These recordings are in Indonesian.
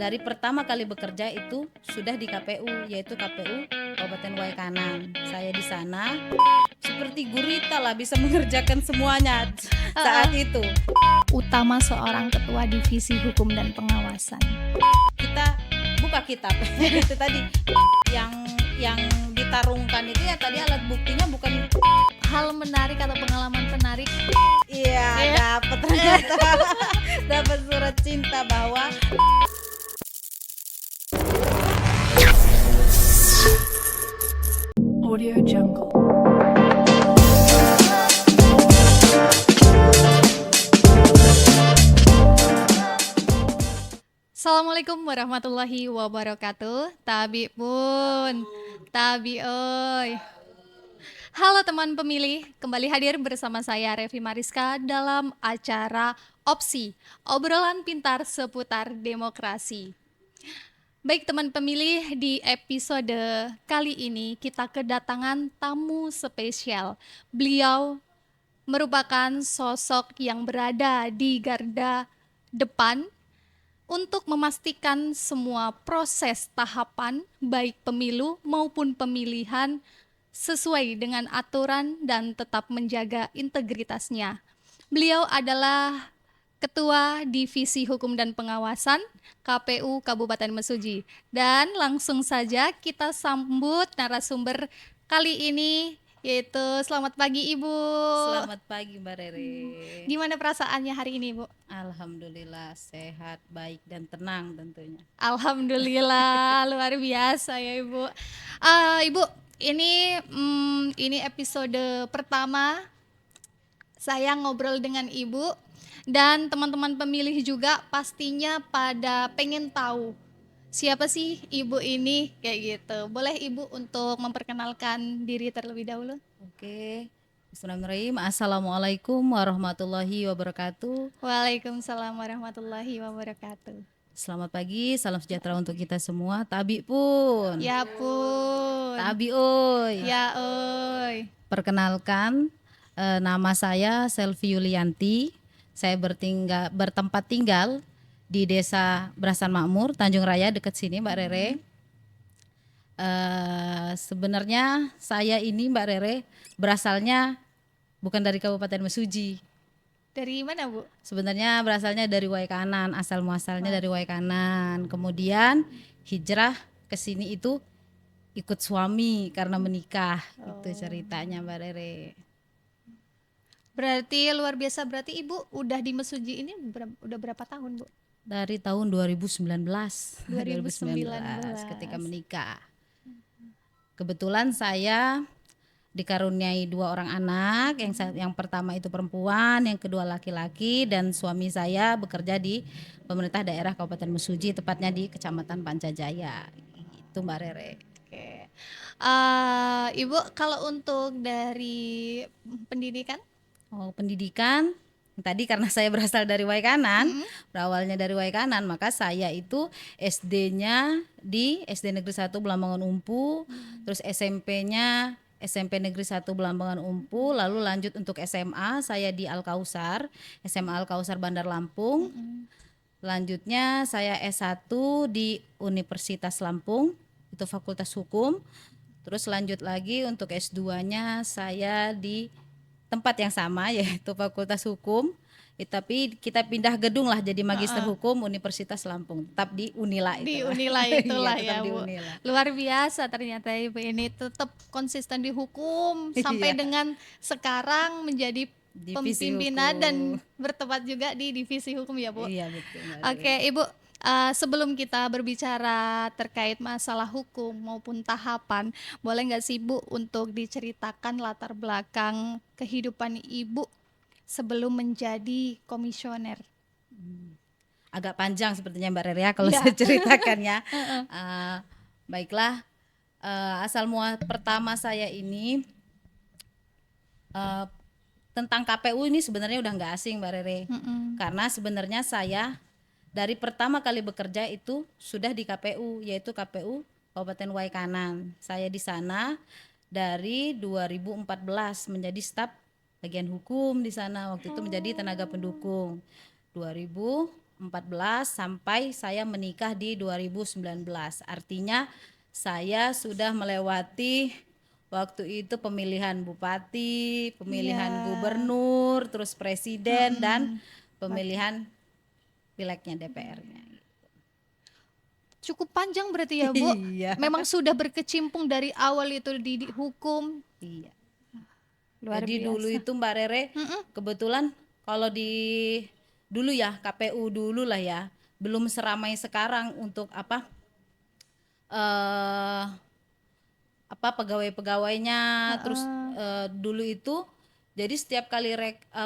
dari pertama kali bekerja itu sudah di KPU, yaitu KPU Kabupaten Waikanan. Saya di sana seperti gurita lah, bisa mengerjakan semuanya saat itu. Utama seorang ketua divisi hukum dan pengawasan. Kita buka kitab itu tadi yang ditarungkan itu ya tadi alat buktinya bukan Hal menarik atau pengalaman menarik. iya dapat ternyata dapat surat cinta bahwa Audio Jungle. Assalamualaikum warahmatullahi wabarakatuh. Tabi pun, tabi oi. Halo teman pemilih, kembali hadir bersama saya Revi Mariska dalam acara Opsi, obrolan pintar seputar demokrasi. Baik teman pemilih, di episode kali ini kita kedatangan tamu spesial. Beliau merupakan sosok yang berada di garda depan untuk memastikan semua proses tahapan baik pemilu maupun pemilihan sesuai dengan aturan dan tetap menjaga integritasnya. Beliau adalah Ketua Divisi Hukum dan Pengawasan KPU Kabupaten Mesuji. Dan langsung saja kita sambut narasumber kali ini, yaitu selamat pagi Ibu. selamat pagi Mbak Rere. Gimana perasaannya hari ini, Bu? Alhamdulillah sehat, baik dan tenang tentunya. Alhamdulillah luar biasa ya Ibu. Ibu, ini episode pertama saya ngobrol dengan Ibu, dan teman-teman pemilih juga pastinya pada pengen tahu siapa sih Ibu ini kayak gitu. Boleh Ibu untuk memperkenalkan diri terlebih dahulu? Oke. Bismillahirrahmanirrahim. Assalamualaikum warahmatullahi wabarakatuh. Waalaikumsalam warahmatullahi wabarakatuh. Selamat pagi, salam sejahtera untuk kita semua. Tabi pun. Ya pun. Tabi oi. Ya oi. Perkenalkan, nama saya Selvi Yulianti. Saya bertempat tinggal di Desa Berasan Makmur, Tanjung Raya, dekat sini Mbak Rere. Sebenarnya saya ini Mbak Rere berasalnya bukan dari Kabupaten Mesuji. Dari mana, Bu? Sebenarnya berasalnya dari Waikanan, asal muasalnya dari Waikanan. Kemudian hijrah ke sini itu ikut suami karena menikah. Itu ceritanya Mbak Rere. Berarti luar biasa, berarti Ibu udah di Mesuji ini udah berapa tahun, Bu? Dari tahun 2019. 2019 ketika menikah. Kebetulan saya dikaruniai 2 orang anak, yang pertama itu perempuan, yang kedua laki-laki, dan suami saya bekerja di pemerintah daerah Kabupaten Mesuji, tepatnya di Kecamatan Pancajaya. Itu Mbak Rere. Oke. Ibu, kalau untuk dari pendidikan? Pendidikan tadi karena saya berasal dari Waikanan, berawalnya dari Waikanan, maka saya itu SD-nya di SD Negeri 1 Belambangan Umpu, terus SMP-nya SMP Negeri 1 Belambangan Umpu, lalu lanjut untuk SMA saya di Al-Kausar, SMA Al-Kausar Bandar Lampung. Lanjutnya saya S1 di Universitas Lampung, itu Fakultas Hukum. Terus lanjut lagi untuk S2-nya saya di tempat yang sama, yaitu Fakultas Hukum. Tapi kita pindah gedung lah jadi Magister Hukum Universitas Lampung, tetap di Unila itu. Di Unila itulah Iya, ya, tetap di Bu. Unila. Luar biasa ternyata Ibu ini tetap konsisten di hukum sampai Iya. dengan sekarang menjadi Divisi pimpinan hukum. dan bertempat juga di divisi hukum ya, Bu. Iya betul Mbak Oke, Rere. Ibu, sebelum kita berbicara terkait masalah hukum maupun tahapan, boleh nggak sih Bu untuk diceritakan latar belakang kehidupan Ibu sebelum menjadi komisioner? Agak panjang sepertinya Mbak Rere ya kalau Iya. saya ceritakannya. Baiklah, asal muasal pertama saya ini tentang KPU ini sebenarnya udah nggak asing Mbak Rere. Karena sebenarnya saya dari pertama kali bekerja itu sudah di KPU, yaitu KPU Kabupaten Waikanan. Saya di sana dari 2014 menjadi staf bagian hukum di sana, waktu itu menjadi tenaga pendukung. 2014 sampai saya menikah di 2019. Artinya saya sudah melewati waktu itu pemilihan bupati, pemilihan Iya. gubernur, terus presiden dan Mm-mm. pemilihan pileknya DPR-nya. Cukup panjang berarti ya, Bu. Iya. Memang sudah berkecimpung dari awal itu di hukum. Iya. Luar Jadi dulu biasa. itu Mbak Rere kebetulan kalau di dulu ya KPU dulu lah ya, belum seramai sekarang untuk eh pegawai-pegawainya. Terus dulu itu jadi setiap kali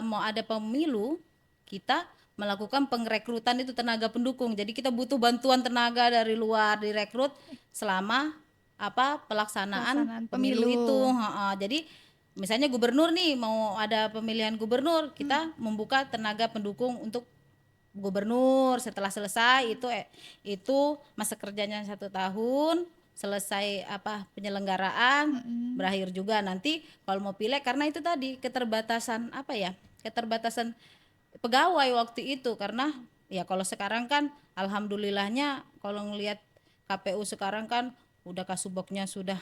mau ada pemilu kita melakukan pengrekrutan itu tenaga pendukung. Jadi kita butuh bantuan tenaga dari luar direkrut selama pelaksanaan Pelaksanaan pemilu pemilu. itu. Jadi misalnya gubernur nih mau ada pemilihan gubernur, kita membuka tenaga pendukung untuk gubernur. Setelah selesai itu masa kerjanya 1 tahun, selesai penyelenggaraan, berakhir juga. Nanti kalau mau pilek, karena itu tadi keterbatasan pegawai waktu itu. Karena ya kalau sekarang kan alhamdulillahnya kalau ngelihat KPU sekarang kan udah kasubagnya sudah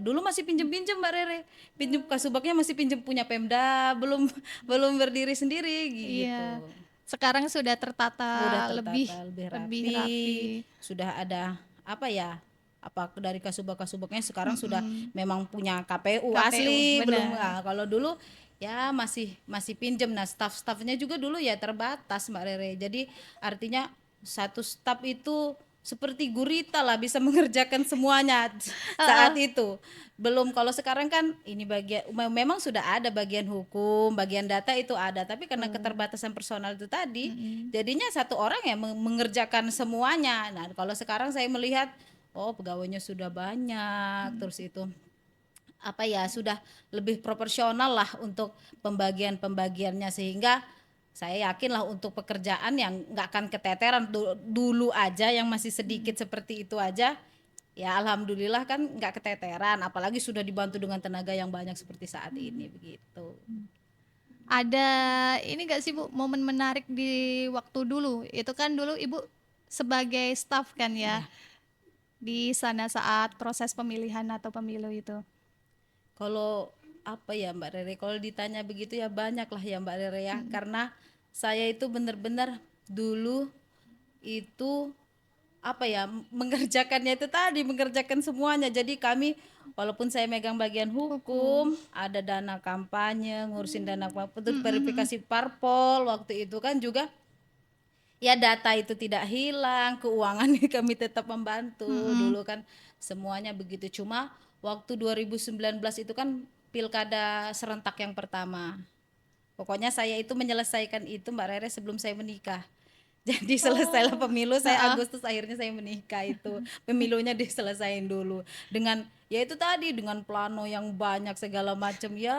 dulu masih pinjem-pinjem Mbak Rere, pinjem kasubagnya masih pinjem punya Pemda, belum belum berdiri sendiri Iya. gitu. Sekarang sudah tertata Udah lebih tertata lebih lebih rapi, rapi. sudah ada dari kasubag-kasubagnya sekarang sudah memang punya KPU KPU, asli. Belum benar. kalau dulu ya masih masih pinjem. Nah, staf-stafnya juga dulu ya terbatas Mbak Rere, jadi artinya satu staf itu seperti gurita lah, bisa mengerjakan semuanya saat itu. Belum kalau sekarang kan ini memang sudah ada bagian hukum, bagian data itu ada, tapi karena keterbatasan personal itu tadi, jadinya satu orang yang mengerjakan semuanya. Nah, kalau sekarang saya melihat oh pegawainya sudah banyak, terus itu sudah lebih proporsional lah untuk pembagiannya, sehingga saya yakin lah untuk pekerjaan yang nggak akan keteteran. Dulu aja yang masih sedikit seperti itu aja ya alhamdulillah kan nggak keteteran, apalagi sudah dibantu dengan tenaga yang banyak seperti saat ini begitu. Ada ini gak sih Bu, momen menarik di waktu dulu? Itu kan dulu Ibu sebagai staf kan ya, Iya. di sana saat proses pemilihan atau pemilu itu. Kalau Mbak Rere, kalau ditanya begitu ya banyak lah ya Mbak Rere ya, karena saya itu benar-benar dulu itu mengerjakannya itu tadi, mengerjakan semuanya. Jadi kami walaupun saya megang bagian Hukum. hukum, ada dana kampanye, ngurusin dana kampanye, verifikasi parpol waktu itu kan juga ya, data itu tidak hilang, keuangan kami tetap membantu. Dulu kan semuanya begitu. Cuma waktu 2019 itu kan pilkada serentak yang pertama. Pokoknya saya itu menyelesaikan itu Mbak Rere sebelum saya menikah. Jadi selesailah Oh, pemilu, saya Agustus akhirnya saya menikah itu. Pemilunya diselesain dulu dengan ya itu tadi, dengan plano yang banyak segala macam ya.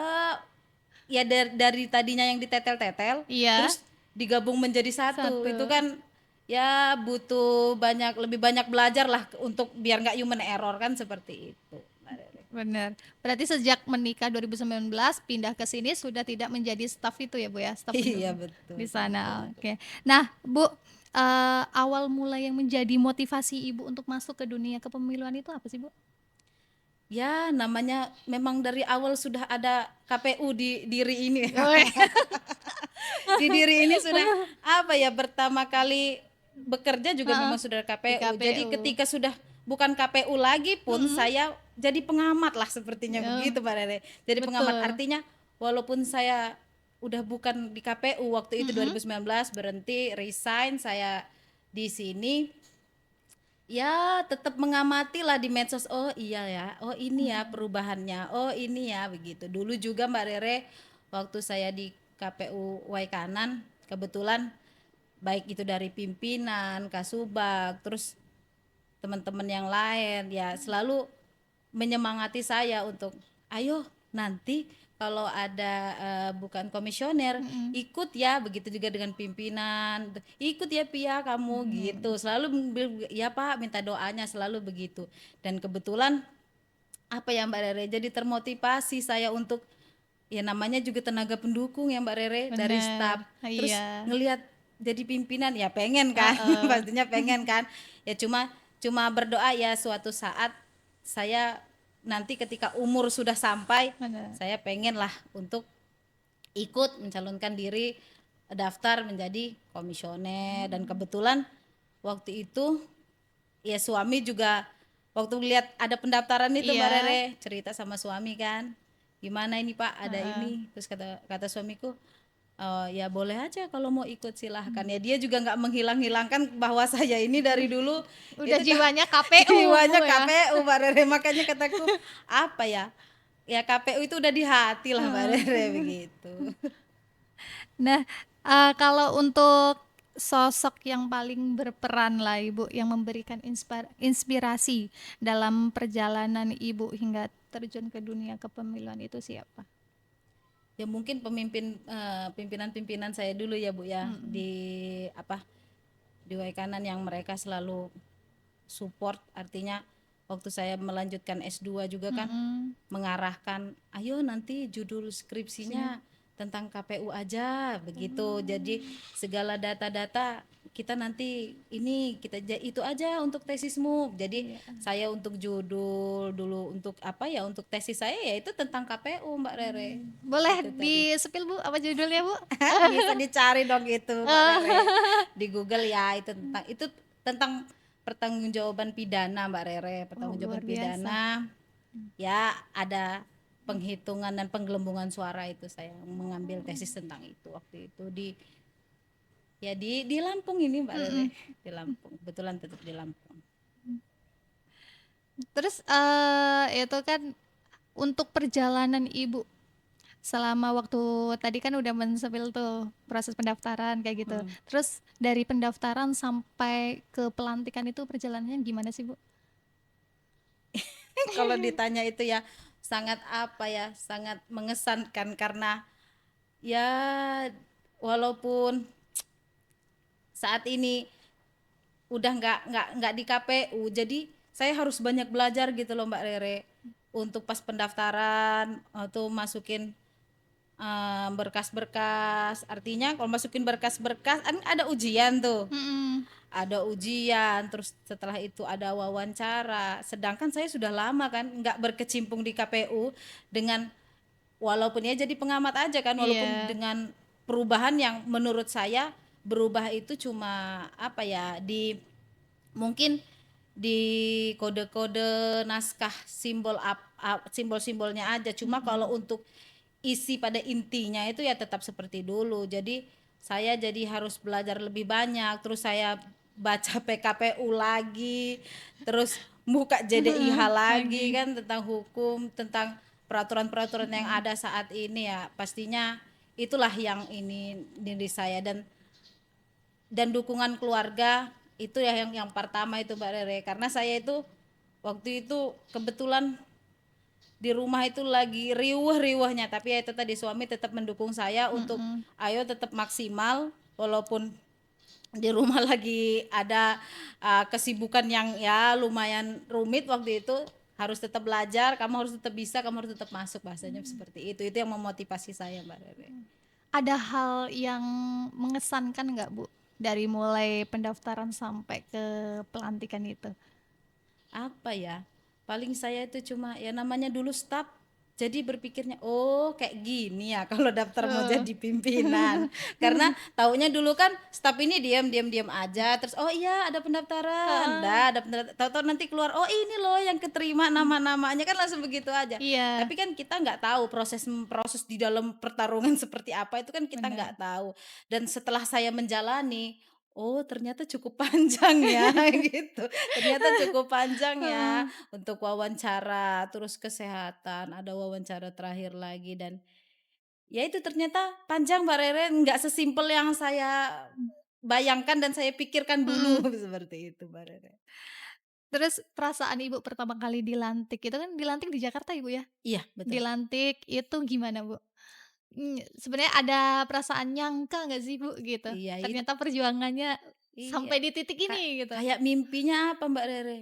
Ya dari tadinya yang ditetel-tetel iya, terus digabung menjadi satu. Itu satu. kan ya butuh lebih banyak belajar lah untuk biar nggak human error kan, seperti itu. Benar. Berarti sejak menikah 2019 pindah ke sini sudah tidak menjadi staf itu ya Bu ya, staf Iya pendukung betul, di betul. sana. Oke. Nah, Bu, awal mula yang menjadi motivasi Ibu untuk masuk ke dunia kepemiluan itu apa sih Bu? Ya namanya memang dari awal sudah ada KPU di diri ini. Oke. Di diri ini sudah pertama kali bekerja juga Heeh, memang sudah di KPU. Jadi KPU. ketika sudah bukan KPU lagi pun saya jadi pengamat lah, sepertinya Ya, begitu Mbak Rere. Jadi pengamat betul. artinya walaupun saya udah bukan di KPU waktu itu 2019, berhenti, resign, saya di sini ya tetap mengamati lah di medsos. Oh iya ya, oh ini ya perubahannya, oh ini ya begitu. Dulu juga Mbak Rere waktu saya di KPU Waikanan, kebetulan baik itu dari pimpinan, Kasubag, terus teman-teman yang lain ya selalu menyemangati saya untuk ayo nanti kalau ada bukan komisioner ikut ya, begitu juga dengan pimpinan, ikut ya Pia kamu gitu, selalu ya Pak minta doanya, selalu begitu. Dan kebetulan Mbak Rere, jadi termotivasi saya untuk ya namanya juga tenaga pendukung ya Mbak Rere, dari Benar. staf terus Iya. ngelihat jadi pimpinan ya pengen kan, Heeh. pastinya pengen kan. Ya cuma cuma berdoa ya suatu saat saya nanti ketika umur sudah sampai, Bener. saya pengen lah untuk ikut mencalonkan diri daftar menjadi komisioner. Dan kebetulan waktu itu ya suami juga waktu lihat ada pendaftaran itu Mbak Iya. Rere cerita sama suami kan, gimana ini Pak ada Heeh. ini, terus kata kata suamiku, ya boleh aja kalau mau ikut silahkan. Ya dia juga nggak menghilang-hilangkan bahwa saya ini dari dulu Udah itu kan jiwanya KPU, Bu, jiwanya ya? KPU Mbak Rere, makanya kataku apa ya, ya KPU itu udah di hati lah Mbak Rere Heeh. begitu. Nah, kalau untuk sosok yang paling berperan lah Ibu, yang memberikan inspirasi dalam perjalanan Ibu hingga terjun ke dunia kepemiluan itu siapa? Ya mungkin pimpinan-pimpinan saya dulu ya Bu ya Mhm. di apa di Waikanan yang mereka selalu support, artinya waktu saya melanjutkan S2 juga kan Mhm. mengarahkan ayo nanti judul Siap. skripsinya tentang KPU aja begitu, jadi Oh. segala data-data kita nanti ini kita itu aja untuk tesismu. Jadi Iya. saya untuk judul dulu untuk apa ya untuk tesis saya ya itu tentang KPU Mbak Rere Boleh itu tadi. di-spill, Bu, apa judulnya, Bu? Bisa dicari dong itu Mbak Rere Oh. di Google ya, itu tentang pertanggungjawaban pidana Mbak Rere, Oh, luar pertanggungjawaban biasa. pidana ya, ada penghitungan dan penggelembungan suara, itu saya mengambil tesis tentang itu waktu itu di Lampung ini Mbak Rere, Mhm. di Lampung kebetulan tetap di Lampung. Terus, itu kan untuk perjalanan Ibu selama waktu tadi kan udah men-spill tuh proses pendaftaran kayak gitu. Hmm. Terus dari pendaftaran sampai ke pelantikan itu perjalanannya gimana sih, Bu? Kalau ditanya itu ya sangat apa ya, sangat mengesankan karena ya walaupun saat ini udah nggak di KPU, jadi saya harus banyak belajar gitu loh Mbak Rere untuk pas pendaftaran tuh masukin berkas-berkas, artinya kalau masukin berkas-berkas kan ada ujian tuh, Mhm. ada ujian terus setelah itu ada wawancara, sedangkan saya sudah lama kan nggak berkecimpung di KPU, dengan walaupun ya jadi pengamat aja kan, walaupun Iya. dengan perubahan yang menurut saya berubah itu cuma apa ya di mungkin di kode-kode naskah simbol-simbolnya aja, cuma kalau Mhm. untuk isi pada intinya itu ya tetap seperti dulu. Jadi saya jadi harus belajar lebih banyak, terus saya baca PKPU lagi, terus buka JDIH lagi Lagi. kan tentang hukum, tentang peraturan-peraturan yang Mhm. ada saat ini ya, pastinya itulah yang ini diri saya. Dan dukungan keluarga itu ya yang pertama itu Mbak Rere, karena saya itu waktu itu kebetulan di rumah itu lagi riuh-riuhnya, tapi ya itu tadi suami tetap mendukung saya untuk Mhm. ayo tetap maksimal walaupun di rumah lagi ada kesibukan yang ya lumayan rumit waktu itu, harus tetap belajar, kamu harus tetap bisa, kamu harus tetap masuk, bahasanya seperti itu yang memotivasi saya Mbak Rere. Ada hal yang mengesankan nggak, Bu? Dari mulai pendaftaran sampai ke pelantikan itu? Apa ya, paling saya itu cuma ya namanya dulu staf, jadi berpikirnya oh kayak gini ya kalau daftar mau Heeh. jadi pimpinan, karena taunya dulu kan staf ini diam diam diam aja, terus oh iya ada pendaftaran, Heeh. dah ada pendaftaran, tahu-tahu nanti keluar oh ini loh yang keterima nama-namanya, kan langsung begitu aja. Iya, Tapi kan kita nggak tahu proses proses di dalam pertarungan seperti apa, itu kan kita benar. nggak tahu. Dan setelah saya menjalani, oh ternyata cukup panjang ya gitu. Ternyata cukup panjang ya Heeh. untuk wawancara, terus kesehatan, ada wawancara terakhir lagi, dan ya itu ternyata panjang Mbak Rere, nggak sesimpel yang saya bayangkan dan saya pikirkan dulu Mhm. seperti itu Mbak Rere. Terus perasaan Ibu pertama kali dilantik, itu kan dilantik di Jakarta, Ibu, ya? Iya betul. Dilantik itu gimana, Bu? Sebenarnya ada perasaan nyangka nggak sih, Bu, gitu? Iya itu Ternyata perjuangannya iya. sampai di titik ini gitu. Kayak mimpinya apa Mbak Rere?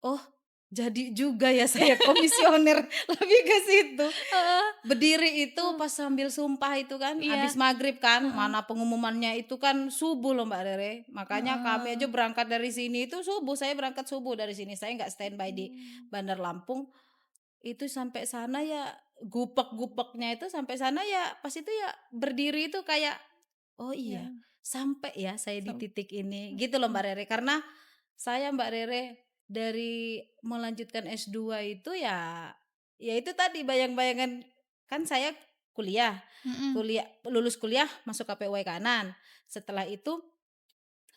Oh jadi juga ya saya komisioner, lebih ke situ. Heeh, Berdiri itu pas sambil sumpah itu kan, iya, habis maghrib kan, heeh, mana pengumumannya itu kan subuh loh Mbak Rere. Makanya kami heeh. aja berangkat dari sini itu subuh, saya berangkat subuh dari sini, saya nggak standby di Mmm, Bandar Lampung. Itu sampai sana ya, gupek-gupeknya itu sampai sana ya, pas itu ya berdiri itu kayak, "Oh iya, iya, sampai ya saya di sam titik ini," gitu loh mhm, Mbak Rere. Karena saya Mbak Rere dari melanjutkan S2 itu ya, ya itu tadi bayang-bayangan, kan saya kuliah, mhm, lulus kuliah masuk KPU Kanan. Setelah itu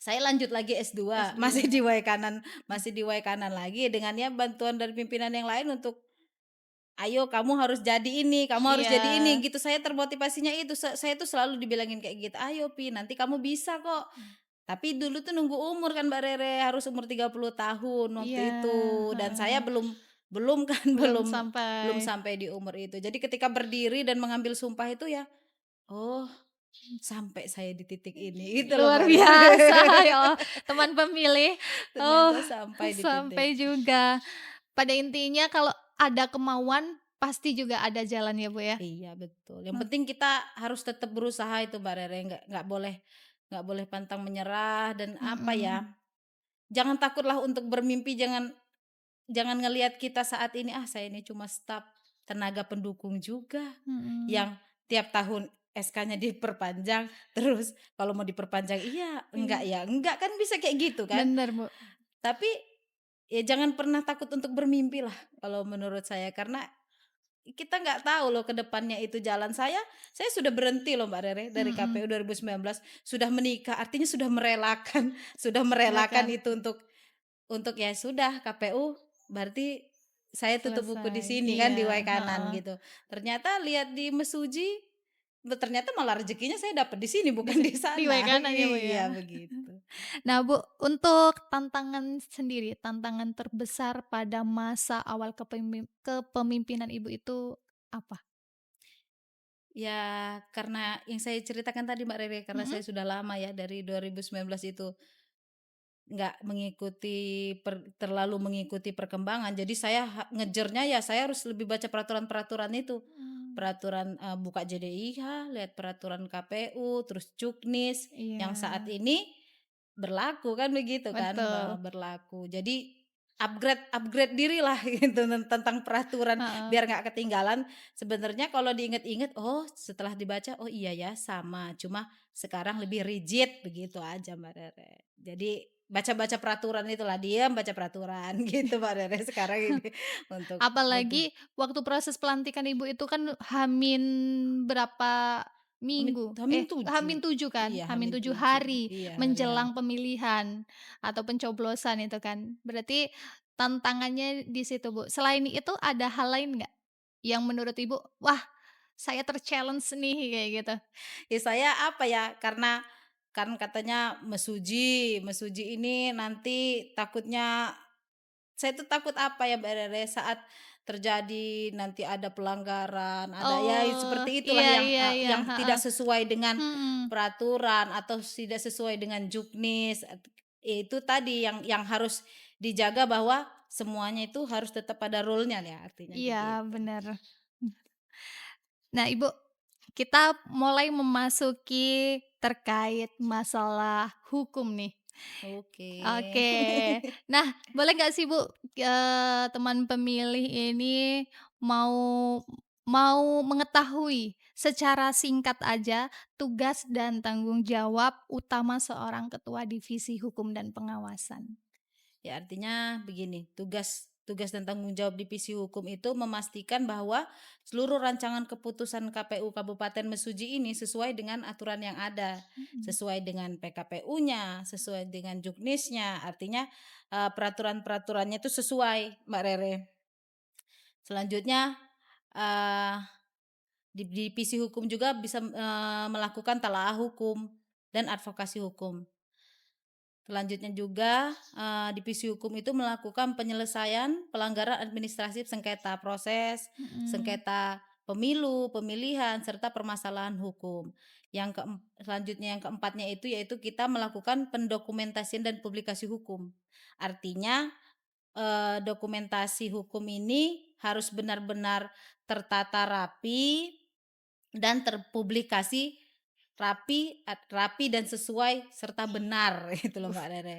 saya lanjut lagi S2, masih S2, di Kanan, mmm, masih di Kanan lagi dengan ya bantuan dari pimpinan yang lain untuk, "Ayo kamu harus jadi ini, kamu harus iya, jadi ini," gitu. Saya termotivasinya itu, saya tuh selalu dibilangin kayak gitu, "Ayo Pi, nanti kamu bisa kok." mmm, Tapi dulu tuh nunggu umur kan Mbak Rere, harus umur 30 tahun iya, waktu itu, dan saya heeh, belum belum kan, belum belum sampai, sampai di umur itu. Jadi ketika berdiri dan mengambil sumpah itu ya, "Oh, sampai saya di titik ini," gitu loh luar Mbak Rere. biasa ya Allah, teman pemilih, oh, Ternyata sampai di titik. sampai juga. Pada intinya kalau ada kemauan, pasti juga ada jalan ya, Bu, ya? Iya betul, yang Nah, penting kita harus tetap berusaha itu Mbak Rere, nggak boleh pantang menyerah dan apa mhm, ya, jangan takutlah untuk bermimpi, jangan jangan ngelihat kita saat ini, "Ah saya ini cuma staf tenaga pendukung juga, mhm, yang tiap tahun SK-nya diperpanjang, terus kalau mau diperpanjang iya, enggak iya, ya enggak," kan bisa kayak gitu kan. bener, Bu, Tapi, ya jangan pernah takut untuk bermimpi lah kalau menurut saya, karena kita nggak tahu loh ke depannya itu jalan. Saya sudah berhenti loh Mbak Rere dari mhm, KPU 2019, sudah menikah, artinya sudah merelakan sudah merelakan silakan, itu untuk ya sudah KPU, berarti saya tutup buku di selesai, sini kan iya, di Waikanan heeh, gitu. Ternyata lihat di Mesuji, ternyata malah rezekinya saya dapat di sini di bukan di di sana. Waikanan ya, Bu, ya? Iya begitu. Nah, Bu, untuk tantangan sendiri, tantangan terbesar pada masa awal kepemimpinan Ibu itu apa? Ya karena yang saya ceritakan tadi Mbak Rere, karena Mhm, saya sudah lama ya dari 2019 itu nggak mengikuti terlalu mengikuti perkembangan, jadi saya ngejernya ya saya harus lebih baca peraturan-peraturan itu. mmm, Peraturan, buka JDIH, lihat peraturan KPU, terus Juknis yang saat iya, ini berlaku kan begitu kan, betul, berlaku. Jadi upgrade dirilah gitu tentang peraturan heeh, biar nggak ketinggalan. Sebenarnya kalau diinget-inget, oh setelah dibaca, oh iya ya sama, cuma sekarang lebih rigid begitu aja Mbak Rere. Jadi baca-baca peraturan itulah, diam baca peraturan gitu Mbak Rere sekarang ini untuk apalagi waktu proses pelantikan Ibu itu kan Hamin berapa Hamin minggu, Hamin 7. Hamin 7 kan, Iya Hamin Hamin 7 7. hari Iya hari H. menjelang pemilihan atau pencoblosan itu kan. Berarti tantangannya di situ, Bu. Selain itu ada hal lain nggak yang menurut Ibu, "Wah, saya ter-challenge nih," kayak gitu? Ya saya apa ya, karena kan katanya mesuji, mesuji ini nanti takutnya, saya tuh takut apa ya Mbak Rere, saat terjadi nanti ada pelanggaran, ada ya Oh, seperti itulah iya iya iya, yang heeh, tidak sesuai dengan mhm. peraturan atau tidak sesuai dengan juknis, itu tadi yang harus dijaga bahwa semuanya itu harus tetap pada rule-nya ya, artinya Iya, begitu. bener. Nah, Ibu, kita mulai memasuki terkait masalah hukum nih. Oke. Oke. Nah, boleh nggak sih, Bu, teman pemilih ini mau mau mengetahui secara singkat aja tugas dan tanggung jawab utama seorang ketua divisi hukum dan pengawasan? Ya artinya begini, tugas tugas dan tanggung jawab divisi hukum itu memastikan bahwa seluruh rancangan keputusan KPU Kabupaten Mesuji ini sesuai dengan aturan yang ada, Mhm. sesuai dengan PKPU-nya, sesuai dengan Juknisnya. Artinya peraturan-peraturannya itu sesuai, Mbak Rere. Selanjutnya eh, di divisi hukum juga bisa melakukan talaah hukum dan advokasi hukum. Selanjutnya juga, divisi hukum itu melakukan penyelesaian pelanggaran administratif sengketa proses, Mhm. sengketa pemilu, pemilihan, serta permasalahan hukum. Selanjutnya yang keempatnya itu yaitu kita melakukan pendokumentasian dan publikasi hukum. Artinya dokumentasi hukum ini harus benar-benar tertata rapi dan terpublikasi rapi dan sesuai serta benar gitu loh Mbak Rere.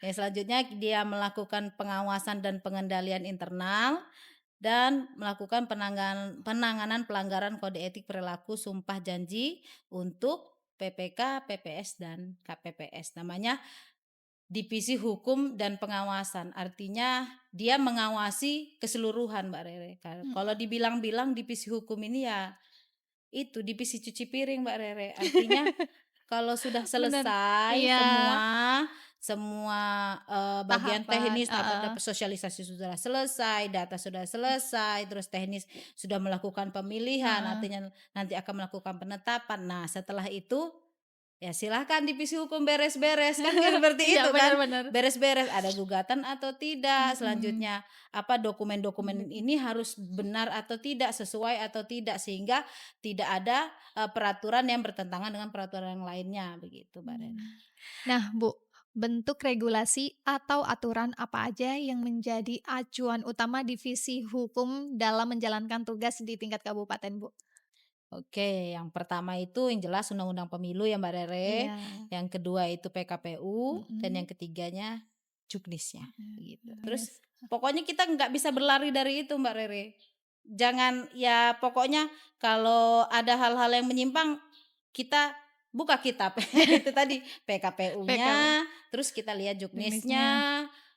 Yang selanjutnya dia melakukan pengawasan dan pengendalian internal dan melakukan penanganan pelanggaran kode etik perilaku sumpah janji untuk PPK, PPS dan KPPS. Namanya Divisi Hukum dan Pengawasan. Artinya dia mengawasi keseluruhan Mbak Rere. Kalau Mhm. dibilang-bilang divisi hukum ini ya itu divisi cuci piring Mbak Rere. Artinya kalau sudah Bener. selesai Iya, semua semua, bagian tahapan, teknis apa heeh. sosialisasi sudah selesai, data sudah selesai, terus teknis sudah melakukan pemilihan, Heeh. artinya nanti akan melakukan penetapan. Nah, setelah itu ya silahkan divisi hukum beres-beres, kan kayak seperti Iya, itu bener kan. bener. Beres-beres, ada gugatan atau tidak, Mhm. selanjutnya apa dokumen-dokumen ini harus benar atau tidak, sesuai atau tidak, sehingga tidak ada, peraturan yang bertentangan dengan peraturan yang lainnya, begitu Mbak Rere. Mmm. Nah, Bu, bentuk regulasi atau aturan apa aja yang menjadi acuan utama divisi hukum dalam menjalankan tugas di tingkat kabupaten, Bu? Oke, yang pertama itu yang jelas Undang-Undang Pemilu ya Mbak Rere, Iya. yang kedua itu PKPU, dan yang Mhm. ketiganya juknisnya, begitu. Terus Jurnalis. pokoknya kita nggak bisa berlari dari itu Mbak Rere. Jangan ya pokoknya kalau ada hal-hal yang menyimpang, kita buka kitab. Itu tadi PKB, PKPU-nya, terus kita lihat juknisnya.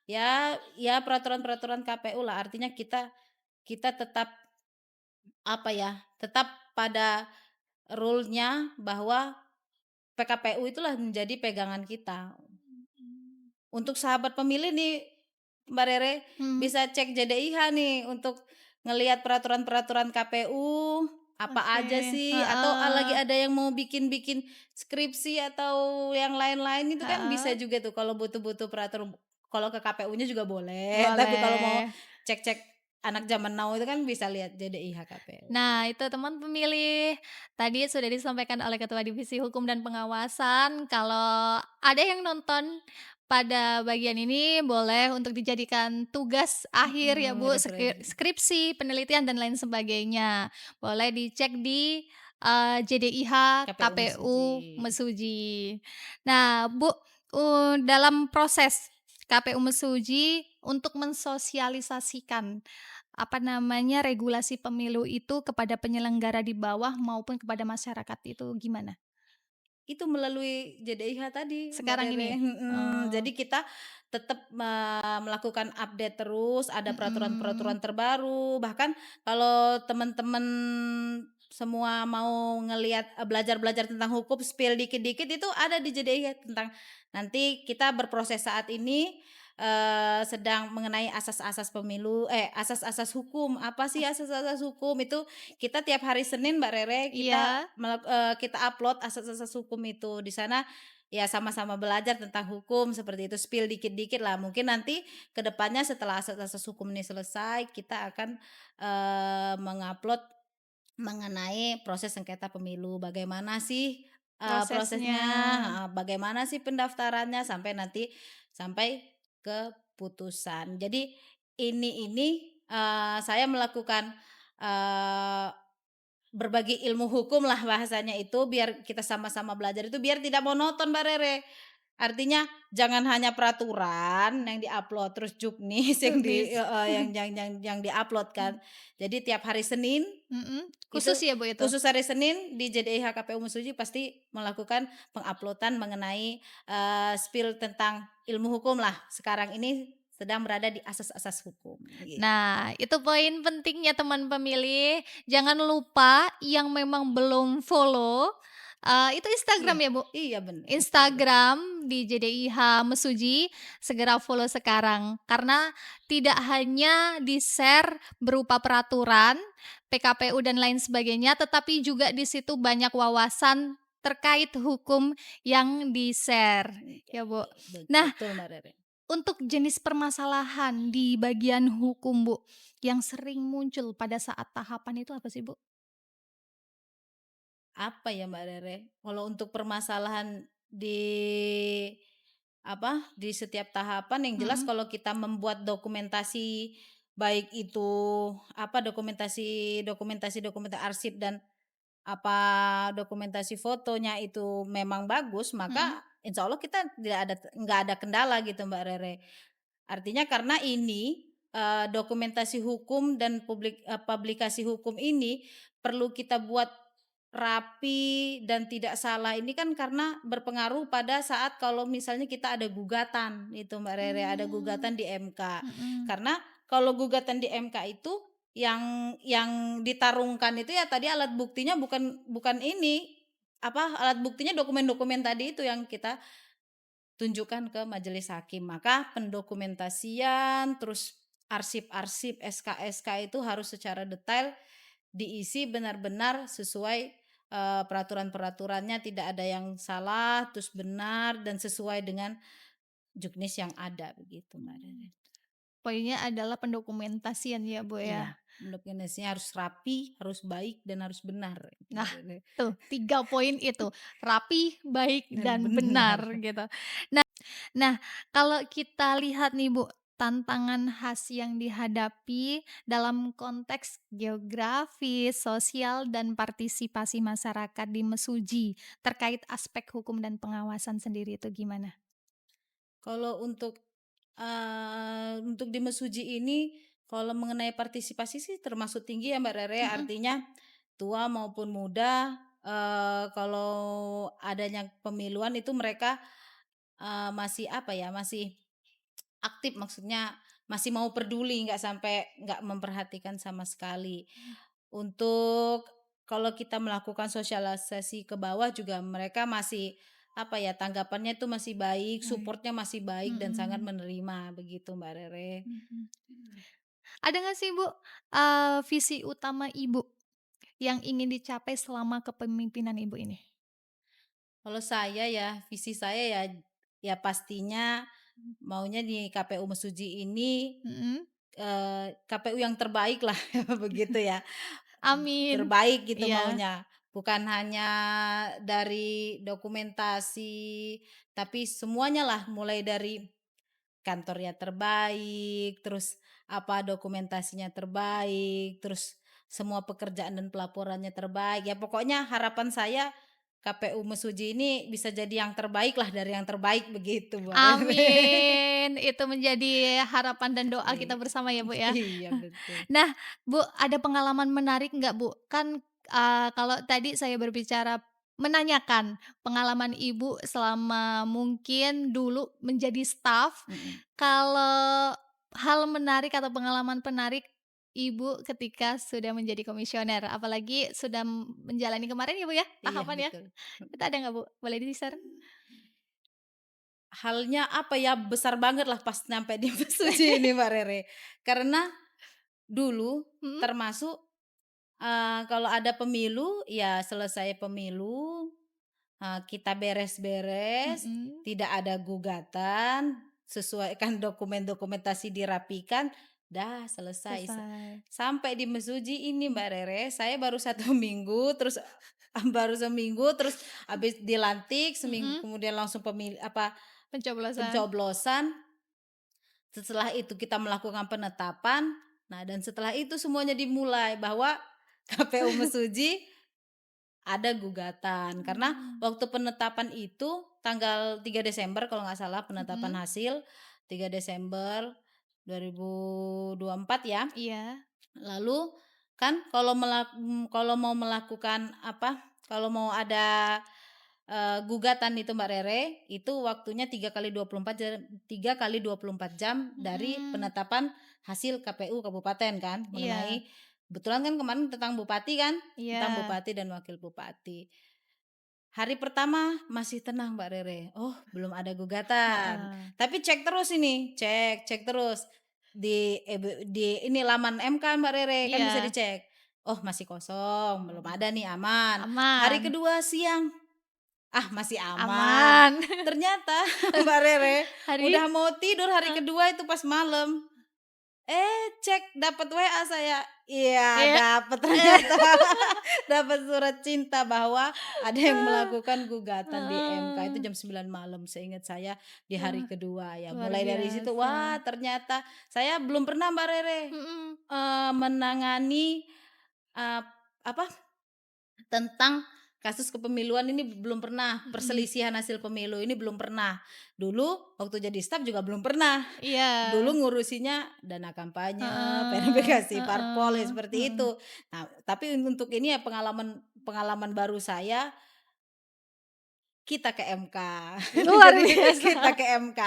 juknisnya, ya peraturan-peraturan KPU lah. Artinya kita kita tetap apa ya, tetap pada rule-nya bahwa PKPU itulah menjadi pegangan kita. Mhm. Untuk sahabat pemilih nih, Mbak Rere, Mhm. bisa cek JDIH nih untuk ngelihat peraturan-peraturan KPU, apa Oke, aja sih, atau lagi heeh, ada yang mau bikin-bikin skripsi atau yang lain-lain itu kan bisa heeh, juga tuh kalau butuh-butuh peraturan, kalau ke KPU-nya juga boleh, tapi kalau mau boleh. cek-cek anak zaman now itu kan bisa lihat JDIH KPU. Nah, itu teman pemilih, tadi sudah disampaikan oleh Ketua Divisi Hukum dan Pengawasan, kalau ada yang nonton pada bagian ini boleh untuk dijadikan tugas akhir ya Mhm, Bu, referensi. skripsi, penelitian, dan lain sebagainya. Boleh dicek di, JDIH KPU KPU Mesuji. Mesuji. Nah Bu, dalam proses KPU Mesuji untuk mensosialisasikan apa namanya, regulasi pemilu itu kepada penyelenggara di bawah maupun kepada masyarakat itu gimana? Itu melalui JDIH tadi Mbak Sekarang Rere, ini? mhm. Oh, Jadi kita tetap melakukan update terus, ada mhm, peraturan-peraturan terbaru, bahkan kalau teman-teman semua mau ngelihat, belajar-belajar tentang hukum, spill dikit-dikit itu ada di JDIH tentang nanti kita berproses saat ini, sedang mengenai asas-asas pemilu asas-asas hukum. Apa sih asas-asas hukum? Itu kita tiap hari Senin Mbak Rere iya, kita upload asas-asas hukum itu. Di sana ya sama-sama belajar tentang hukum seperti itu, spill dikit-dikit lah. Mungkin nanti ke depannya setelah asas-asas hukum ini selesai, kita akan, mengupload mengenai proses sengketa pemilu. Bagaimana sih, prosesnya. prosesnya heeh, bagaimana sih pendaftarannya sampai ke putusan. Jadi ini, saya melakukan, eee berbagi ilmu hukum lah bahasanya itu, biar kita sama-sama belajar itu biar tidak monoton Mbak Rere. Artinya jangan hanya peraturan yang di-upload, terus juknis yang di Juknis. heeh, yang di-upload kan. Jadi tiap hari Senin Mhm, itu khusus ya Bu itu? khusus hari Senin di JDIH KPU Mesuji pasti melakukan penguploadan mengenai, spill tentang ilmu hukum lah. Sekarang ini sedang berada di asas-asas hukum, gitu. Nah, itu poin pentingnya teman pemilih, jangan lupa yang memang belum follow, itu Iya, Instagram ya Bu? iya bener Instagram. Instagram di JDIH Mesuji, segera follow sekarang. Karena tidak hanya di-share berupa peraturan, PKPU dan lain sebagainya, tetapi juga di situ banyak wawasan terkait hukum yang di-share, Iya, ya Bu. Nah, betul Mbak Rere. untuk jenis permasalahan di bagian hukum, Bu, yang sering muncul pada saat tahapan itu apa sih, Bu? Apa ya Mbak Rere, kalau untuk permasalahan di di setiap tahapan. Yang jelas Mhm. kalau kita membuat dokumentasi, baik itu dokumentasi arsip dan dokumentasi fotonya itu memang bagus, Mhm. maka insya Allah kita nggak ada kendala gitu Mbak Rere. Artinya karena ini, dokumentasi hukum dan publikasi hukum ini perlu kita buat rapi dan tidak salah, ini kan karena berpengaruh pada saat kalau misalnya kita ada gugatan itu Mbak Rere, ada Mmm. gugatan di MK. Mhm. Karena kalau gugatan di MK itu yang ditarungkan itu ya tadi alat buktinya bukan bukan ini, alat buktinya dokumen-dokumen tadi itu yang kita tunjukkan ke majelis hakim. Maka pendokumentasian, terus arsip-arsip, SK-SK itu harus secara detail diisi benar-benar sesuai, peraturan-peraturannya, tidak ada yang salah, terus benar dan sesuai dengan juknis yang ada, begitu Mbak Mmm. Rere. Poinnya adalah pendokumentasian ya, Bu, Iya, ya? dokumentasinya harus rapi, harus baik, dan harus benar, itu Nah, Mbak Rere. tuh 3 poin itu, rapi, baik, Dan dan benar benar. gitu. Nah, kalau kita lihat nih Bu, tantangan khas yang dihadapi dalam konteks geografi, sosial, dan partisipasi masyarakat di Mesuji terkait aspek hukum dan pengawasan sendiri itu gimana? Kalau untuk di Mesuji ini, kalau mengenai partisipasi sih termasuk tinggi ya Mbak Rere, Mhm. artinya tua maupun muda, kalau adanya pemiluan itu mereka, masih masih aktif, maksudnya masih mau peduli, nggak sampai nggak memperhatikan sama sekali. Untuk kalau kita melakukan sosialisasi ke bawah juga mereka masih tanggapannya itu masih baik, Baik. supportnya masih baik dan sangat Mhm. menerima, begitu Mbak Rere. Mhm. Ada nggak sih Bu, visi utama Ibu yang ingin dicapai selama kepemimpinan Ibu ini? Kalau saya ya, visi saya ya ya pastinya maunya di KPU Mesuji ini, Mhm. KPU yang terbaik lah begitu ya. Amin. Terbaik gitu Iya. maunya, bukan hanya dari dokumentasi, tapi semuanya lah, mulai dari kantornya terbaik, terus dokumentasinya terbaik, terus semua pekerjaan dan pelaporannya terbaik. Ya pokoknya harapan saya KPU Mesuji ini bisa jadi yang terbaik lah dari yang terbaik, begitu Mbak Rere. Amin. Itu menjadi harapan dan doa kita bersama ya, Bu, ya. Iya betul. Nah, Bu, ada pengalaman menarik nggak, Bu? Kan, kalau tadi saya berbicara menanyakan pengalaman Ibu selama mungkin dulu menjadi staf, Mhm. kalau hal menarik atau pengalaman penarik Ibu ketika sudah menjadi komisioner, apalagi sudah menjalani kemarin ya, Bu, ya, Iya tahapan ya? betul. Itu ada nggak, Bu? Boleh di-share? Halnya besar banget lah pas nyampe di Mesuji ini Mbak Rere. Karena dulu Mhm. termasuk, kalau ada pemilu, ya selesai pemilu, kita beres-beres, Mhm. tidak ada gugatan, sesuaikan dokumentasi dirapikan, dah selesai. Selesai. Sampai di Mesuji ini Mhm. Mbak Rere, saya baru 1 minggu, terus baru seminggu, terus habis dilantik, seminggu Mhm. kemudian langsung Pencoblosan. pencoblosan. Setelah itu kita melakukan penetapan, nah dan setelah itu semuanya dimulai bahwa KPU Mesuji ada gugatan. Karena Mmm. waktu penetapan itu tanggal 3 Desember kalau nggak salah penetapan Mhm. hasil, 3 Desember 2024 ya. Iya. Lalu kan kalau mau melakukan kalau mau ada, gugatan itu Mbak Rere, itu waktunya 3 kali 24 jam dari Mhm. penetapan hasil KPU kabupaten kan, Iya. mengenai kebetulan kan kemarin tentang bupati kan, tentang Iya. bupati dan wakil bupati. Hari pertama masih tenang Mbak Rere, oh belum ada gugatan. Heeh. Tapi cek terus ini, cek terus di ini laman MK Mbak Rere, kan bisa Iya. dicek. Oh masih kosong, belum Oh. ada nih, aman. Hari Aman. kedua siang, masih aman. Aman. Ternyata Mbak Rere, Hari udah mau tidur hari heeh. kedua itu pas malam, Cek dapat WA saya, iya Iya. dapat ternyata, dapat surat cinta bahwa ada yang melakukan gugatan di MK itu Heeh. jam 9 malam seingat saya di hari Wah, kedua ya. luar Mulai dari situ, biasa. wah ternyata saya belum pernah Mbak Rere, Mhm. menangani, eee, apa, tentang kasus kepemiluan ini belum pernah, Mhm. perselisihan hasil pemilu ini belum pernah. Dulu waktu jadi staf juga belum pernah. Iya. Dulu ngurusinya dana kampanye, Heeh, verifikasi parpol, ya heeh, seperti heeh. itu. Nah, tapi untuk ini ya pengalaman pengalaman baru saya, kita ke MK. Luar Jadi kita biasa. ke MK.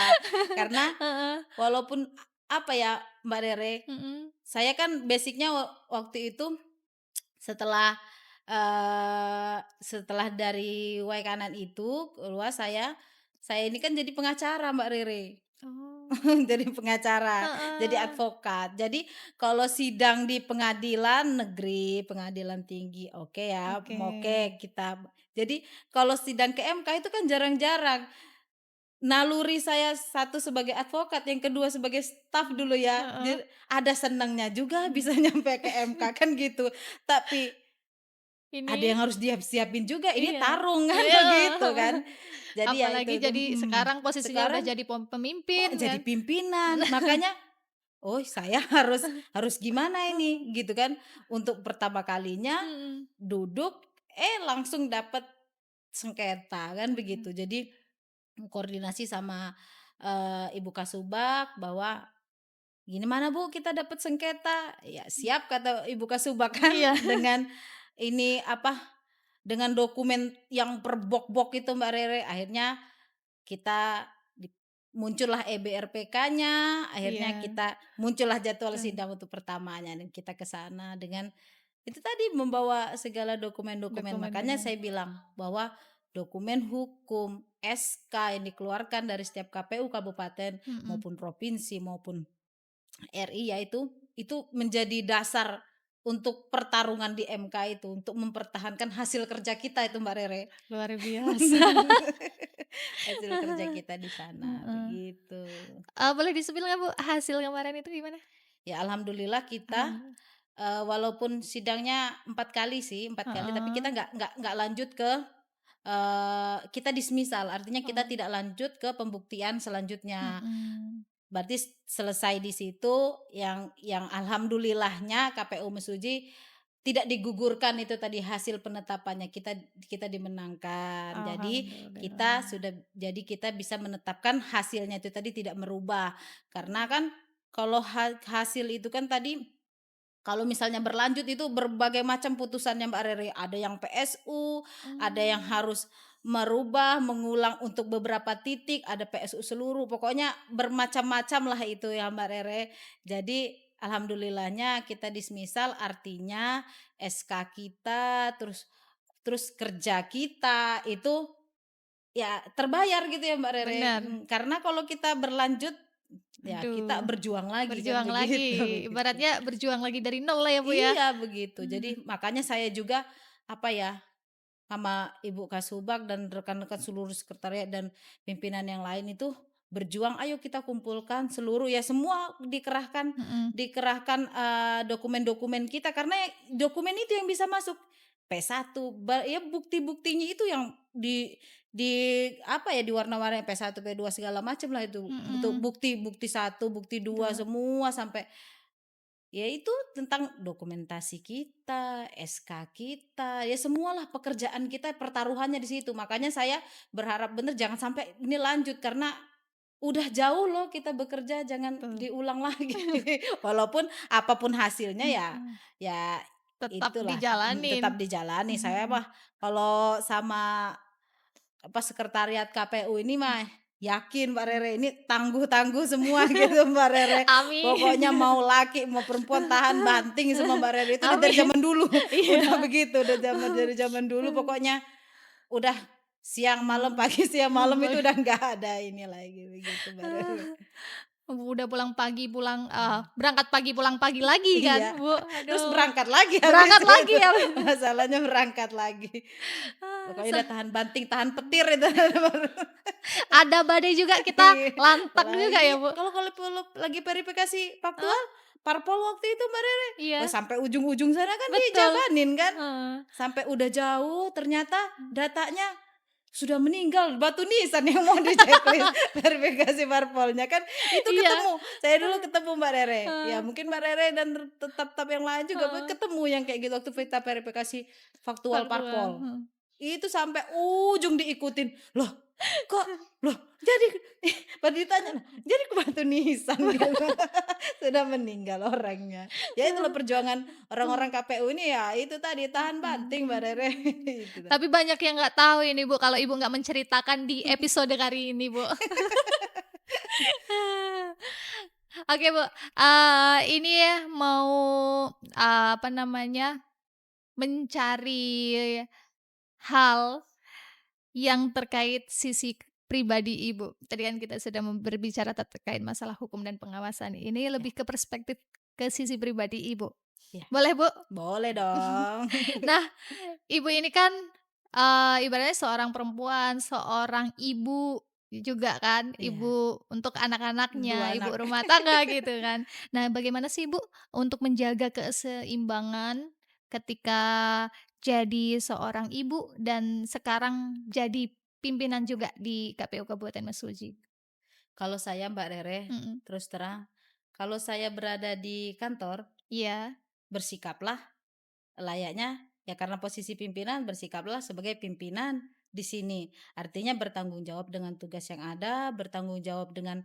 Karena Heeh. walaupun apa ya, Mbak Rere, Mhm. saya kan basic-nya waktu itu setelah, setelah dari Waikanan itu keluar saya ini kan jadi pengacara Mbak Rere. Oh. Jadi pengacara, jadi Heeh. advokat. Jadi kalau sidang di pengadilan negeri, pengadilan tinggi, oke ya, Oke. oke kita. Jadi kalau sidang ke MK itu kan jarang-jarang. Naluri saya satu sebagai advokat, yang kedua sebagai staf dulu ya. Heeh. Jadi ada senangnya juga Mhm. bisa nyampe ke MK kan gitu. Tapi ada yang Ini harus siapin juga, ini iya. tarung kan Iya. begitu kan. Jadi ya Apalagi itu, jadi sekarang posisinya udah sekarang jadi pemimpin jadi kan. pimpinan, makanya, oh saya harus harus gimana ini gitu kan. Untuk pertama kalinya Mhm. duduk, langsung dapat sengketa kan begitu. Jadi koordinasi sama, Ibu Kasubag bahwa, "Gimana Bu kita dapat sengketa?" "Ya siap," kata Ibu Kasubag kan Iya. dengan ini apa, dengan dokumen yang per bok-bok itu Mbak Rere. Akhirnya kita muncullah EBRPK-nya, akhirnya Iya. kita muncullah jadwal Betul. sidang untuk pertamanya dan kita ke sana dengan itu tadi membawa segala dokumen-dokumen. Makanya Dokumen-dokumen. saya bilang bahwa dokumen hukum, SK yang dikeluarkan dari setiap KPU kabupaten Mhm. maupun provinsi maupun RI ya itu menjadi dasar untuk pertarungan di MK itu, untuk mempertahankan hasil kerja kita itu Mbak Rere. Luar biasa. Hasil kerja kita di sana, Heeh. begitu. Boleh di-spill nggak Bu, hasil kemarin itu gimana? Ya alhamdulillah kita, Alhamdulillah. walaupun sidangnya 4 kali sih, 4 kali, tapi Heeh. kita nggak lanjut ke, kita dismisal, artinya kita Oh. tidak lanjut ke pembuktian selanjutnya. Mhm. Berarti selesai di situ, yang alhamdulillahnya KPU Mesuji tidak digugurkan itu tadi hasil penetapannya, kita kita dimenangkan. Jadi kita Alhamdulillah. sudah jadi kita bisa menetapkan hasilnya itu tadi tidak merubah. Karena kan kalau hasil itu kan tadi kalau misalnya berlanjut itu berbagai macam putusannya Mbak Rere, ada yang PSU, ada yang Mmm. harus merubah, mengulang untuk beberapa titik, ada PSU seluruh, pokoknya bermacam-macam lah itu ya Mbak Rere. Jadi alhamdulillahnya kita dismisal, artinya SK kita, terus terus kerja kita itu ya terbayar gitu ya Mbak Rere, Bener. karena kalau kita berlanjut, ya kita Aduh, berjuang lagi kan berjuang lagi, begitu, begitu. ibaratnya berjuang lagi dari nol lah ya, Bu, ya? Iya begitu. Mmm. Jadi makanya saya juga, apa ya, sama Ibu Kasubag dan rekan-rekan seluruh sekretariat dan pimpinan yang lain itu berjuang, "Ayo kita kumpulkan seluruh," ya semua dikerahkan Mhm. dikerahkan, dokumen-dokumen kita karena dokumen itu yang bisa masuk. P1 ya bukti-buktinya itu yang di apa ya, diwarna-warni P1, P2 segala macam lah itu. Mhm. Bukti bukti 1 bukti 2 Betul. semua sampai ya itu tentang dokumentasi kita, SK kita, ya semualah pekerjaan kita pertaruhannya di situ. Makanya saya berharap bener jangan sampai ini lanjut karena udah jauh loh kita bekerja, jangan Betul. diulang lagi. Walaupun apapun hasilnya ya Mhm. ya Tetap itulah dijalanin. tetap dijalani. Saya Mhm. mah kalau sama apa sekretariat KPU ini mah yakin Mbak Rere ini tangguh-tangguh semua gitu Mbak Rere. Pokoknya Amin. mau laki mau perempuan tahan banting semua Mbak Rere itu udah dari Amin. zaman dulu. Udah Iya. begitu, udah dari zaman dulu pokoknya udah siang malam, pagi siang malam itu udah nggak ada ini lagi begitu Mbak Rere. Udah pulang pagi, berangkat pagi, pulang pagi lagi kan, Iya, Bu. terus Aduh, berangkat lagi habis berangkat lagi itu. ya. Masalahnya berangkat lagi. Ah, Pokoknya se udah tahan banting, tahan petir itu. ada badai juga kita Iya, lantak juga apalagi ya, Bu. kalau lagi verifikasi Heeh, faktual, parpol waktu itu Mbak Rere, wah iya, sampai ujung-ujung sana kan betul. dijabanin kan, Heeh. sampai udah jauh ternyata datanya sudah meninggal, batu nisan yang mau di-checklist verifikasi parpolnya kan, itu Iya, ketemu, saya dulu ketemu Mbak Rere, ya heeh, mungkin Mbak Rere dan tetap yang lain juga heeh, ketemu yang kayak gitu waktu kita verifikasi faktual faktual, parpol. Itu sampai ujung diikutin. Loh, kok loh jadi pada ditanya, "Lah, jadi ke batu nisan," gitu. Sudah meninggal orangnya. Ya itulah perjuangan orang-orang KPU ini ya itu tadi tahan banting Mbak Rere itu dah. Tapi banyak yang nggak tahu ini, Bu, kalau Ibu nggak menceritakan di episode kali ini, Bu. Oke, Bu, ini ya mau, apa namanya, mencari hal yang terkait sisi pribadi Ibu. Tadi kan kita sudah berbicara terkait masalah hukum dan pengawasan. Ini Ya, lebih ke perspektif ke sisi pribadi Ibu. ya. Boleh, Bu? Boleh dong. Nah, Ibu ini kan, ibaratnya seorang perempuan, seorang ibu juga kan, Iya, ibu untuk 2 anak-anaknya, ibu anak. rumah tangga gitu kan. Nah, bagaimana sih Ibu untuk menjaga keseimbangan ketika jadi seorang ibu dan sekarang jadi pimpinan juga di KPU Kabupaten Mesuji? Kalau saya Mbak Rere, Mhm, terus terang, kalau saya berada di kantor, iya, bersikaplah layaknya ya karena posisi pimpinan bersikaplah sebagai pimpinan di sini. Artinya bertanggung jawab dengan tugas yang ada, bertanggung jawab dengan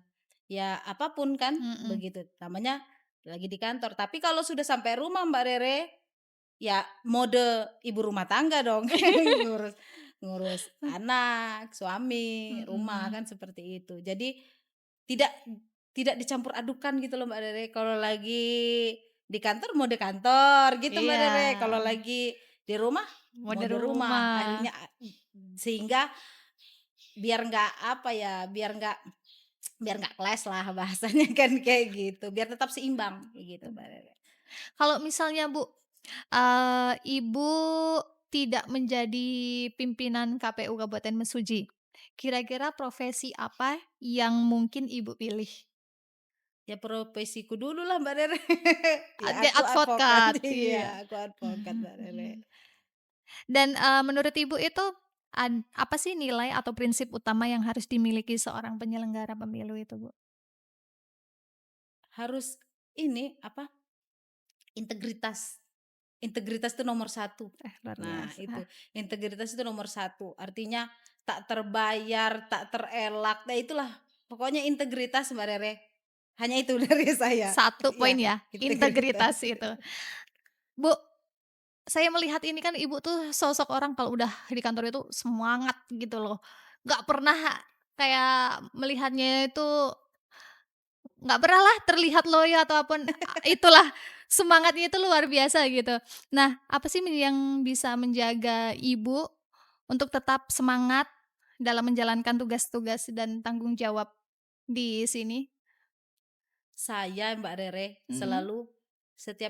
ya apapun kan mhm, begitu. Namanya lagi di kantor. Tapi kalau sudah sampai rumah Mbak Rere, ya mode ibu rumah tangga dong. ngurus ngurus anak, suami, rumah mhm, kan seperti itu. Jadi tidak tidak dicampur adukan gitu loh Mbak Rere. Kalau lagi di kantor mode kantor gitu Mbak iya, Rere, kalau lagi di rumah mode mode rumah. rumah, Akhirnya sehingga biar nggak apa ya, biar nggak clash lah bahasanya kan kayak gitu, biar tetap seimbang kayak gitu Mbak Rere. kalau misalnya Bu, Ibu tidak menjadi pimpinan KPU Kabupaten Mesuji, kira-kira profesi apa yang mungkin Ibu pilih? Ya profesiku dulu lah Mbak Rere. Ya Ada aku advokat, advokat, iya. iya aku advokat Mbak Rere. Dan, menurut Ibu itu apa sih nilai atau prinsip utama yang harus dimiliki seorang penyelenggara pemilu itu, Bu? Harus ini apa, integritas. Integritas itu nomor satu. Luar Nah biasa. itu, integritas itu nomor satu. Artinya tak terbayar, tak terelak, nah itulah pokoknya integritas Mbak Rere. Hanya itu dari saya. Satu poin Iya, ya, integritas. integritas itu. Bu, saya melihat ini kan Ibu tuh sosok orang kalau udah di kantor itu semangat gitu loh. Nggak pernah kayak melihatnya itu nggak pernah lah terlihat loyo ataupun itulah semangatnya itu luar biasa gitu. Nah, apa sih yang bisa menjaga Ibu untuk tetap semangat dalam menjalankan tugas-tugas dan tanggung jawab di sini? Saya Mbak Rere Mhm, selalu setiap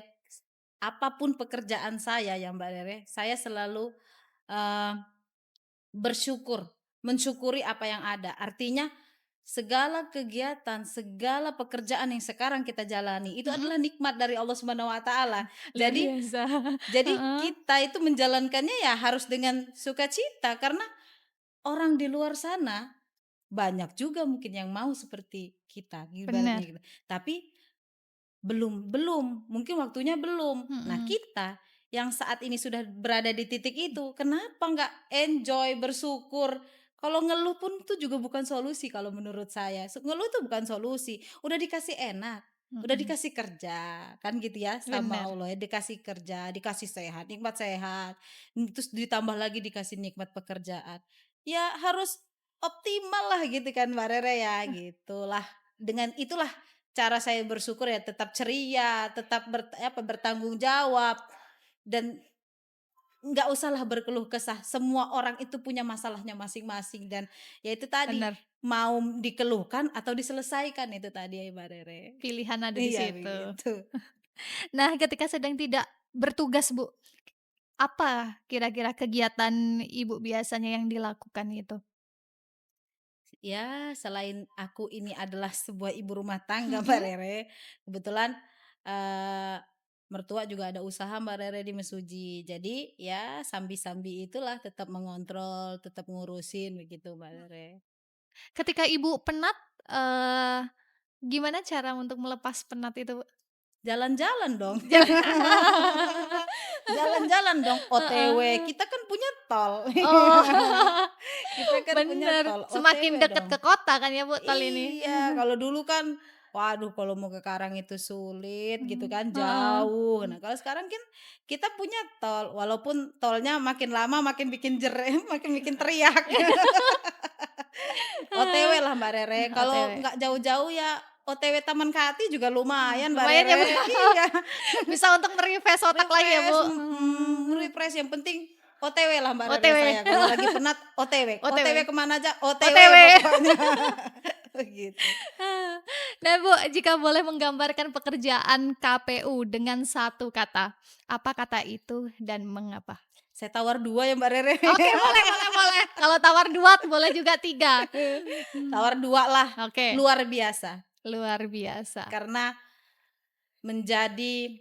apapun pekerjaan saya ya Mbak Rere, saya selalu eh, bersyukur, mensyukuri apa yang ada. Artinya segala kegiatan, segala pekerjaan yang sekarang kita jalani itu mhm. adalah nikmat dari Allah Subhanahu wa taala. Luar Jadi biasa. jadi Heeh, kita itu menjalankannya ya harus dengan sukacita karena orang di luar sana banyak juga mungkin yang mau seperti kita ibaratnya bener, gitu. Tapi belum belum, mungkin waktunya belum. Nah, mhm. kita yang saat ini sudah berada di titik itu, kenapa nggak enjoy, bersyukur? Kalau ngeluh pun itu juga bukan solusi kalau menurut saya. Ngeluh itu bukan solusi. Udah dikasih enak, udah Mhm, dikasih kerja, kan gitu ya sama bener. Allah ya, dikasih kerja, dikasih sehat, nikmat sehat, terus ditambah lagi dikasih nikmat pekerjaan. Ya harus optimal lah gitu kan Mbak Rere ya, gitulah. Dengan itulah cara saya bersyukur ya tetap ceria, tetap bertanggung jawab dan nggak usahlah berkeluh kesah. Semua orang itu punya masalahnya masing-masing dan ya itu tadi Bener. mau dikeluhkan atau diselesaikan itu tadi ya Mbak Rere. Pilihan ada di Iya situ. begitu. Nah, ketika sedang tidak bertugas, Bu, apa kira-kira kegiatan Ibu biasanya yang dilakukan itu? Ya selain aku ini adalah sebuah ibu rumah tangga Mbak Mhm. Rere, kebetulan, eee, mertua juga ada usaha Mbak Rere di mesuji. Jadi ya sambi-sambi itulah tetap mengontrol, tetap ngurusin begitu Mbak Rere. Ketika Ibu penat, gimana cara untuk melepas penat itu, Bu? Jalan-jalan dong. Jalan. Jalan-jalan dong, OTW, Heeh. kita kan punya tol. Oh, Kita kan punya bener, tol, OTW semakin dekat dong. ke kota kan ya, Bu, tol ini? Iya, kalau dulu kan, waduh kalau mau ke Karang itu sulit gitu Mmm, kan, heeh. jauh. Nah, kalau sekarang kan kita punya tol, walaupun tolnya makin lama makin bikin makin bikin teriak. OTW lah Mbak Rere, kalau OTW. nggak jauh-jauh ya OTW Taman Kati juga lumayan Mbak Lumayan ya, Bu, Rere. Iya. bisa untuk me-refresh otak lagi ya, Bu? Refresh, Mmm, refresh yang penting OTW lah Mbak Rere OTW. saya, kalau lagi penat OTW, OTW OTW. ke mana aja OTW OTW. pokoknya. Begitu. Nah, Bu, jika boleh menggambarkan pekerjaan KPU dengan satu kata, apa kata itu dan mengapa? Saya tawar 2 ya Mbak Rere. Oke, boleh boleh boleh. Kalau tawar 2 boleh juga 3. Tawar 2 lah, Oke, luar biasa. luar biasa. Karena menjadi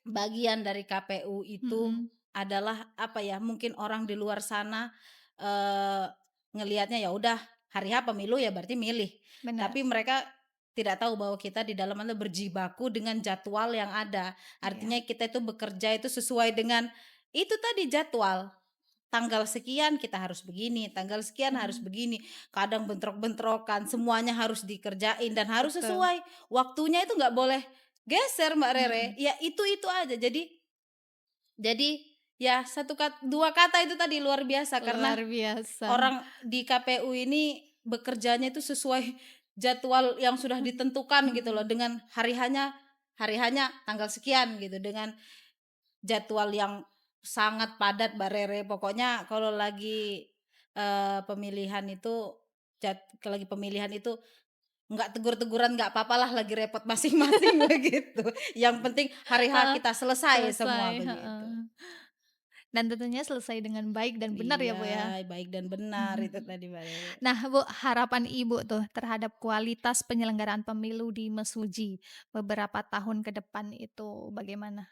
bagian dari KPU itu Mhm, adalah apa ya, mungkin orang di luar sana, eee, ngelihatnya ya udah hari H pemilu ya berarti milih. benar. Tapi mereka tidak tahu bahwa kita di dalam itu berjibaku dengan jadwal yang ada. Iya, Artinya kita itu bekerja itu sesuai dengan itu tadi jadwal. Tanggal sekian kita harus begini, tanggal sekian harus mhm, begini. Kadang bentrok-bentrokan, semuanya harus dikerjain dan harus betul. sesuai. Waktunya itu nggak boleh geser Mbak Rere, Mhm, ya itu aja. Jadi ya 2 kata itu tadi luar biasa karena luar biasa. orang di KPU ini bekerjanya itu sesuai jadwal yang sudah ditentukan gitu loh, Mhm, dengan hari hanya tanggal sekian gitu, dengan jadwal yang sangat padat Mbak Rere. Pokoknya kalau lagi, pemilihan itu kalau lagi pemilihan itu nggak tegur-teguran nggak papalah, lagi repot masing-masing begitu. Yang penting hari H heeh, kita selesai semua selesai, begitu. heeh. Dan tentunya selesai dengan baik dan benar ya, Iya, Bu, ya? baik dan benar itu tadi Mbak Rere. Nah, Bu, harapan Ibu tuh terhadap kualitas penyelenggaraan pemilu di Mesuji beberapa tahun ke depan itu bagaimana?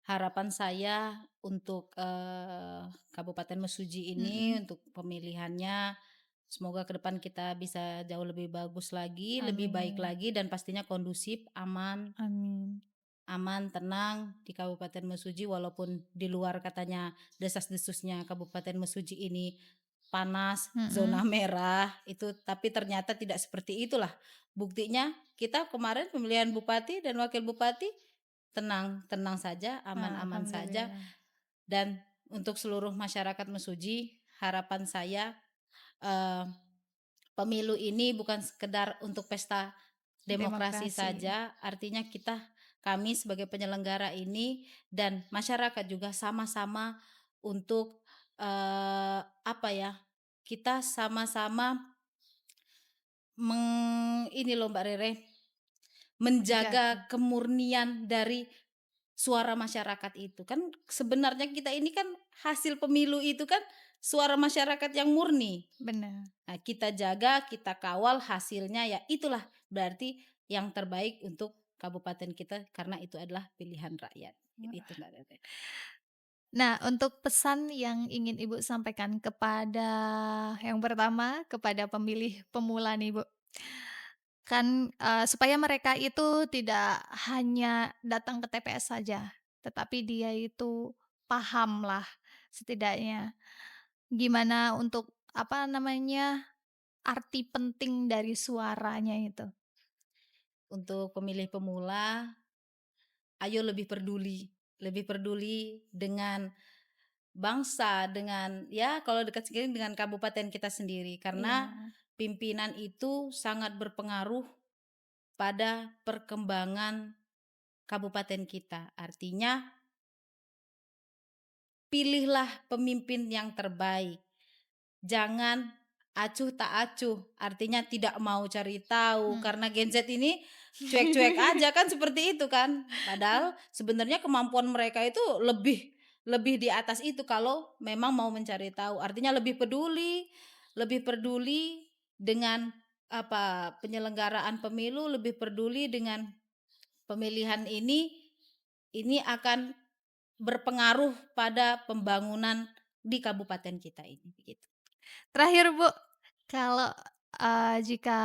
Harapan saya untuk, Kabupaten Mesuji ini, Mhm, untuk pemilihannya, semoga ke depan kita bisa jauh lebih bagus lagi, lebih baik amin, lagi dan pastinya kondusif, aman. amin. Aman, tenang di Kabupaten Mesuji walaupun di luar katanya desas-desusnya Kabupaten Mesuji ini panas, zona Mhm, merah itu, tapi ternyata tidak seperti itulah. Buktinya kita kemarin pemilihan bupati dan wakil bupati tenang, tenang saja, aman-aman saja. alhamdulillah. Dan untuk seluruh masyarakat Mesuji, harapan saya eh, pemilu ini bukan sekedar untuk pesta demokrasi Demokrasi. saja, artinya kami sebagai penyelenggara ini dan masyarakat juga sama-sama untuk apa ya? Kita sama-sama ini loh Mbak Rere, Menjaga. menjaga kemurnian dari suara masyarakat itu. Kan sebenarnya kita ini kan hasil pemilu itu kan suara masyarakat yang murni. Benar. Nah, kita jaga, kita kawal hasilnya ya itulah berarti yang terbaik untuk kabupaten kita karena itu adalah pilihan rakyat. Itu Mbak Rere. Nah, untuk pesan yang ingin Ibu sampaikan kepada yang pertama, kepada pemilih pemula nih, Bu. Kan, supaya mereka itu tidak hanya datang ke TPS saja, tetapi dia itu pahamlah setidaknya gimana untuk, apa namanya, arti penting dari suaranya itu. Untuk pemilih pemula, ayo lebih peduli dengan bangsa, dengan ya kalau dekat sekali dengan kabupaten kita sendiri karena Iya, pimpinan itu sangat berpengaruh pada perkembangan kabupaten kita. Artinya pilihlah pemimpin yang terbaik. Jangan acuh tak acuh, artinya tidak mau cari tahu. Karena Gen Z ini cuek-cuek aja kan, seperti itu kan. Padahal sebenarnya kemampuan mereka itu lebih lebih di atas itu kalau memang mau mencari tahu. Artinya lebih peduli dengan penyelenggaraan pemilu, lebih peduli dengan pemilihan ini akan berpengaruh pada pembangunan di kabupaten kita ini, begitu. Terakhir Bu, kalau, jika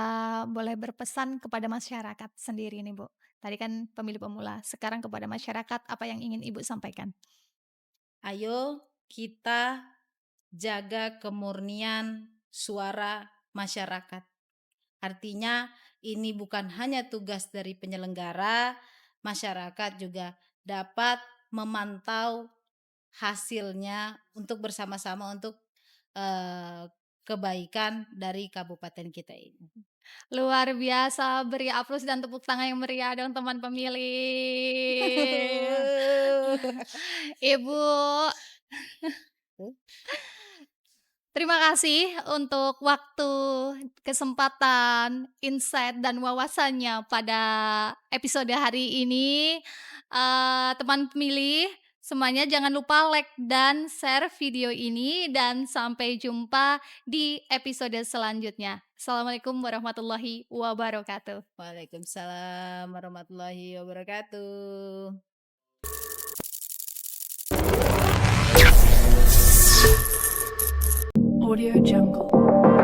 boleh berpesan kepada masyarakat sendiri nih Bu, tadi kan pemilih pemula, sekarang kepada masyarakat apa yang ingin Ibu sampaikan? Ayo kita jaga kemurnian suara masyarakat. Artinya ini bukan hanya tugas dari penyelenggara, masyarakat juga dapat memantau hasilnya untuk bersama-sama untuk eh, kebaikan dari kabupaten kita ini. Luar biasa, beri aplaus dan tepuk tangan yang meriah dong teman pemilih. Ibu, terima kasih untuk waktu, kesempatan, insight, dan wawasannya pada episode hari ini. Teman pemilih, semuanya jangan lupa like dan share video ini dan sampai jumpa di episode selanjutnya. Assalamualaikum warahmatullahi wabarakatuh. Waalaikumsalam warahmatullahi wabarakatuh. Audio Jungle.